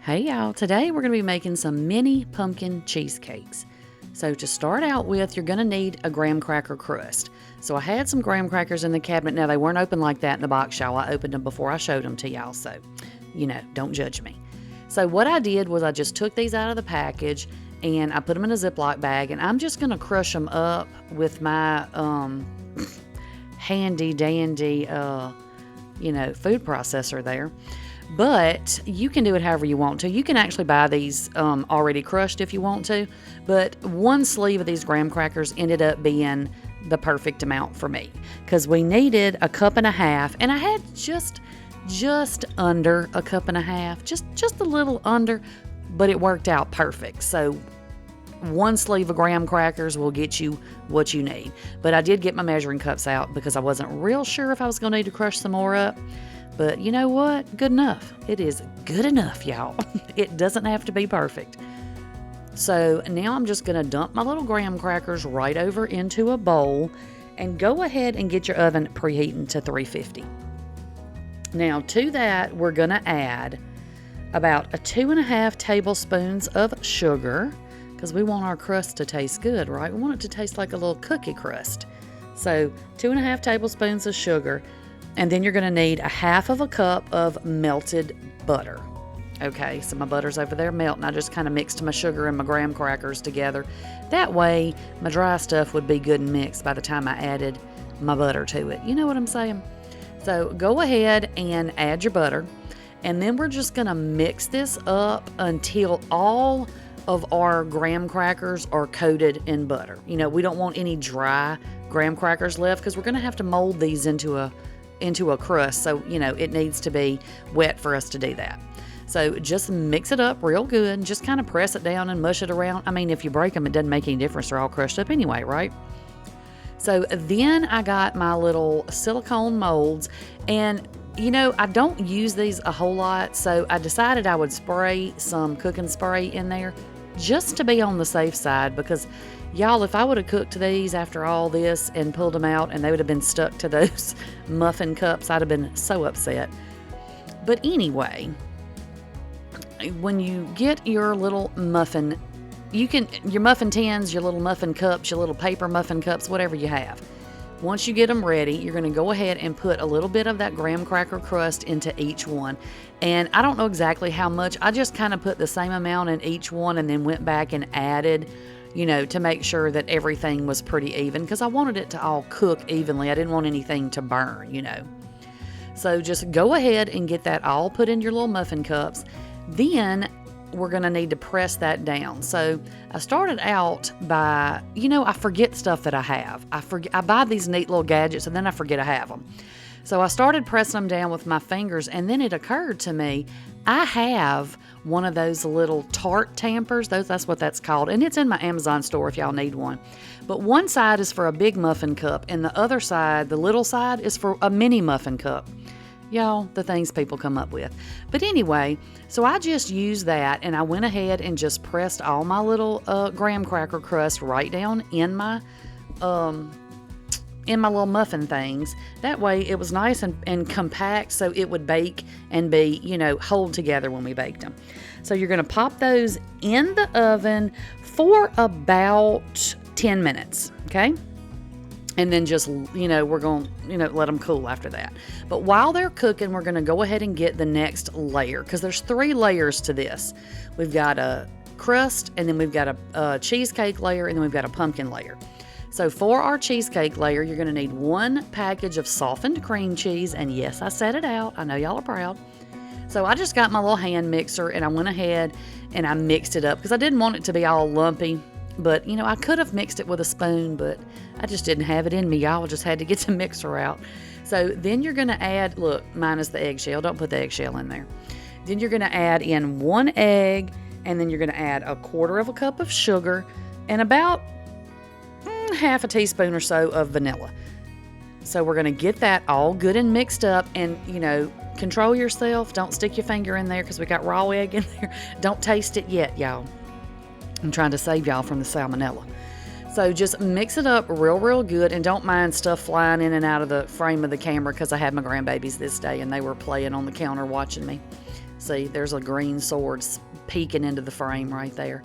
Hey y'all, today we're going to be making some mini pumpkin cheesecakes. So to start out with, you're going to need a graham cracker crust. So I had some graham crackers in the cabinet. Now they weren't open like that in the box, y'all. I opened them before I showed them to y'all, so don't judge me. So what I did was I just took these out of the package and I put them in a Ziploc bag, and I'm just going to crush them up with my handy dandy food processor there. But you can do it however you want to. You can actually buy these already crushed if you want to. But one sleeve of these graham crackers ended up being the perfect amount for me, because we needed a cup and a half, and I had just under a cup and a half, just a little under, but it worked out perfect. So one sleeve of graham crackers will get you what you need. But I did get my measuring cups out because I wasn't real sure if I was going to need to crush some more up. But you know what? Good enough. It is good enough, y'all. It doesn't have to be perfect. So now I'm just going to dump my little graham crackers right over into a bowl and go ahead and get your oven preheating to 350. Now to that, we're going to add about 2.5 tablespoons of sugar, because we want our crust to taste good, right? We want it to taste like a little cookie crust. So 2.5 tablespoons of sugar. And then you're going to need 1/2 cup of melted butter. Okay, so my butter's over there melting. I just kind of mixed my sugar and my graham crackers together. That way, my dry stuff would be good and mixed by the time I added my butter to it. You know what I'm saying? So go ahead and add your butter. And then we're just going to mix this up until all of our graham crackers are coated in butter. We don't want any dry graham crackers left, because we're going to have to mold these into a crust, so it needs to be wet for us to do that. So just mix it up real good and just kind of press it down and mush it around. I mean, if you break them, it doesn't make any difference. They're all crushed up anyway, right? So then I got my little silicone molds, and I don't use these a whole lot, so I decided I would spray some cooking spray in there just to be on the safe side, because y'all, if I would have cooked these after all this and pulled them out and they would have been stuck to those muffin cups, I'd have been so upset. But anyway, when you get your little muffin, your muffin tins, your little muffin cups, your little paper muffin cups, whatever you have. Once you get them ready, you're going to go ahead and put a little bit of that graham cracker crust into each one. And I don't know exactly how much. I just kind of put the same amount in each one and then went back and added, to make sure that everything was pretty even, because I wanted it to all cook evenly. I didn't want anything to burn, So just go ahead and get that all put in your little muffin cups. Then we're going to need to press that down. So I started out by, I forget stuff that I have. I buy these neat little gadgets and then I forget I have them. So I started pressing them down with my fingers, and then it occurred to me, I have one of those little tart tampers. That's what that's called. And it's in my Amazon store if y'all need one. But one side is for a big muffin cup, and the other side, the little side, is for a mini muffin cup. Y'all, the things people come up with. But anyway, so I just used that, and I went ahead and just pressed all my little graham cracker crust right down in my little muffin things. That way it was nice and compact, so it would bake and be, hold together when we baked them. So you're going to pop those in the oven for about 10 minutes, okay? And then just, we're going to, let them cool after that. But while they're cooking, we're going to go ahead and get the next layer, because there's 3 layers to this. We've got a crust, and then we've got a cheesecake layer, and then we've got a pumpkin layer. So for our cheesecake layer, you're going to need 1 package of softened cream cheese. And yes, I said it out. I know y'all are proud. So I just got my little hand mixer, and I went ahead and I mixed it up, because I didn't want it to be all lumpy. But, I could have mixed it with a spoon, but I just didn't have it in me, y'all. Just had to get the mixer out. So then you're going to add, look, minus the eggshell. Don't put the eggshell in there. Then you're going to add in 1 egg, and then you're going to add 1/4 cup of sugar and about 1/2 teaspoon or so of vanilla. So we're going to get that all good and mixed up, and, control yourself. Don't stick your finger in there, because we got raw egg in there. Don't taste it yet, y'all. I'm trying to save y'all from the salmonella. So just mix it up real good, and don't mind stuff flying in and out of the frame of the camera, because I had my grandbabies this day and they were playing on the counter watching me. See, there's a green sword peeking into the frame right there.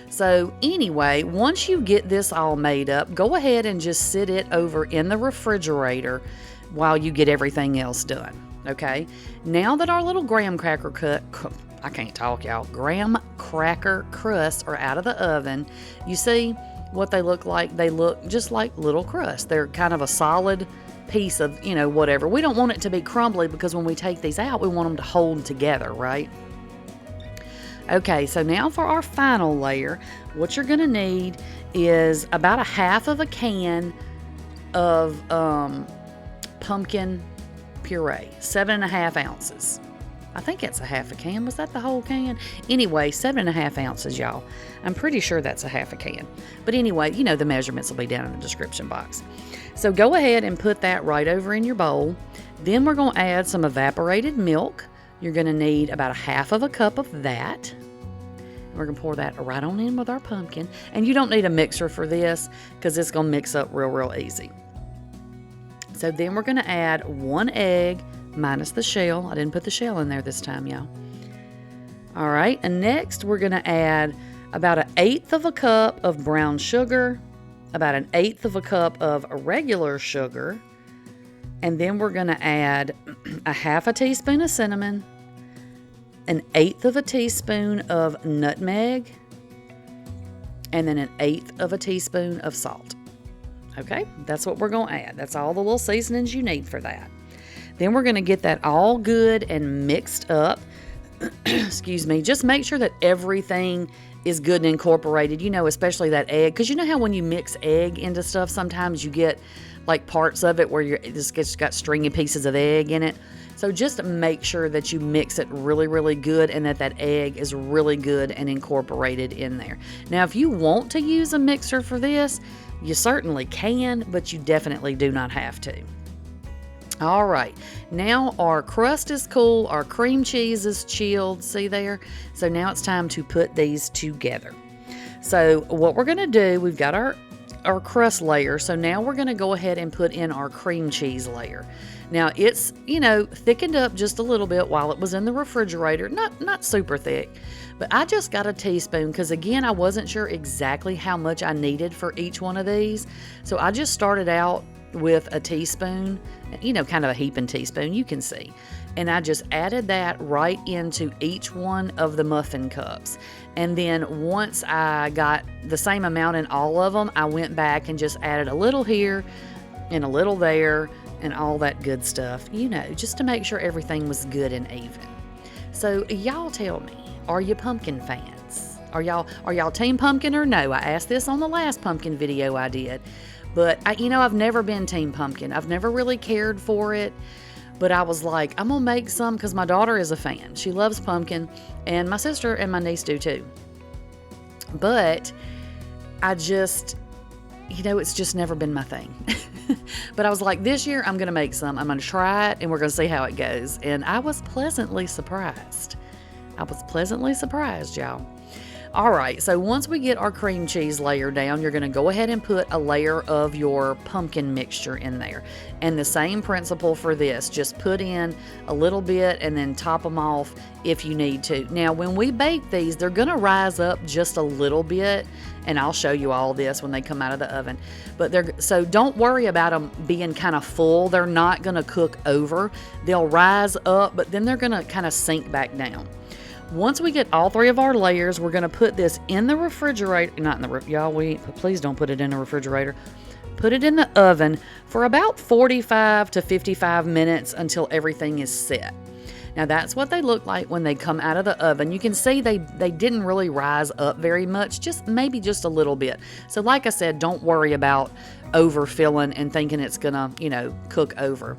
So anyway, once you get this all made up, go ahead and just sit it over in the refrigerator while you get everything else done. Okay, now that our little graham cracker graham cracker crusts are out of the oven, you see what they look like? They look just like little crusts. They're kind of a solid piece of, whatever. We don't want it to be crumbly because when we take these out, we want them to hold together, right? Okay, so now for our final layer, what you're going to need is about a half of a can of pumpkin puree, 7.5 ounces. I think it's a half a can. Was that the whole can? Anyway, 7.5 ounces, y'all. I'm pretty sure that's a half a can. But anyway, the measurements will be down in the description box. So go ahead and put that right over in your bowl. Then we're going to add some evaporated milk. You're going to need about a half of a cup of that. We're going to pour that right on in with our pumpkin. And you don't need a mixer for this because it's going to mix up real easy. So then we're going to add 1 egg minus the shell. I didn't put the shell in there this time, y'all. All right, and next we're going to add about 1/8 of a cup of brown sugar, about 1/8 of a cup of regular sugar, and then we're going to add a half a teaspoon of cinnamon, 1/8 of a teaspoon of nutmeg, and then 1/8 of a teaspoon of salt. Okay, that's what we're going to add. That's all the little seasonings you need for that. Then we're going to get that all good and mixed up. Excuse me. Just make sure that everything is good and incorporated, especially that egg. Because you know how when you mix egg into stuff, sometimes you get like parts of it where it's got stringy pieces of egg in it. So just make sure that you mix it really good and that egg is really good and incorporated in there. Now, if you want to use a mixer for this, you certainly can, but you definitely do not have to. All right, now our crust is cool, our cream cheese is chilled, see there? So now it's time to put these together. So what we're gonna do, we've got our crust layer, so now we're gonna go ahead and put in our cream cheese layer. Now it's, thickened up just a little bit while it was in the refrigerator, not super thick, but I just got a teaspoon because again, I wasn't sure exactly how much I needed for each one of these. So I just started out with a teaspoon, kind of a heaping teaspoon, you can see. And I just added that right into each one of the muffin cups. And then once I got the same amount in all of them, I went back and just added a little here and a little there and all that good stuff, just to make sure everything was good and even. So y'all tell me, are you pumpkin fans? Are y'all team pumpkin or no? I asked this on the last pumpkin video I did. But, I've never been team pumpkin. I've never really cared for it. But I was like, I'm going to make some because my daughter is a fan. She loves pumpkin. And my sister and my niece do too. But I just, it's just never been my thing. But I was like, this year I'm going to make some. I'm going to try it and we're going to see how it goes. And I was pleasantly surprised. Y'all. All right, so once we get our cream cheese layer down, you're going to go ahead and put a layer of your pumpkin mixture in there. And the same principle for this, just put in a little bit and then top them off if you need to. Now, when we bake these, they're going to rise up just a little bit, and I'll show you all this when they come out of the oven. But so don't worry about them being kind of full. They're not going to cook over. They'll rise up, but then they're going to kind of sink back down. Once we get all 3 of our layers, we're going to put this in the refrigerator. Please don't put it in the refrigerator. Put it in the oven for about 45 to 55 minutes until everything is set. Now that's what they look like when they come out of the oven. You can see they didn't really rise up very much, maybe just a little bit. So like I said, don't worry about overfilling and thinking it's going to, cook over.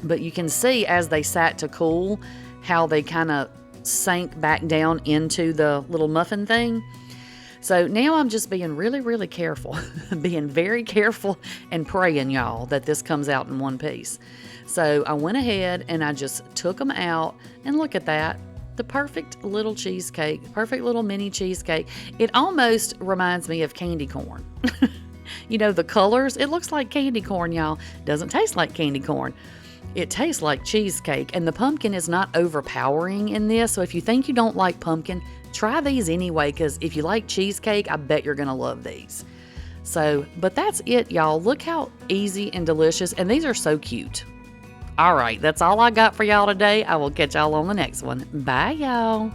But you can see as they sat to cool how they kind of sank back down into the little muffin thing. So now I'm just being really careful, being very careful and praying, y'all, that this comes out in one piece. So I went ahead and I just took them out, and look at that. The perfect little cheesecake, perfect little mini cheesecake. It almost reminds me of candy corn. The colors, it looks like candy corn, y'all. Doesn't taste like candy corn. It tastes like cheesecake, and the pumpkin is not overpowering in this. So if you think you don't like pumpkin, try these anyway, because if you like cheesecake, I bet you're going to love these. So, but that's it, y'all. Look how easy and delicious, and these are so cute. All right, that's all I got for y'all today. I will catch y'all on the next one. Bye, y'all.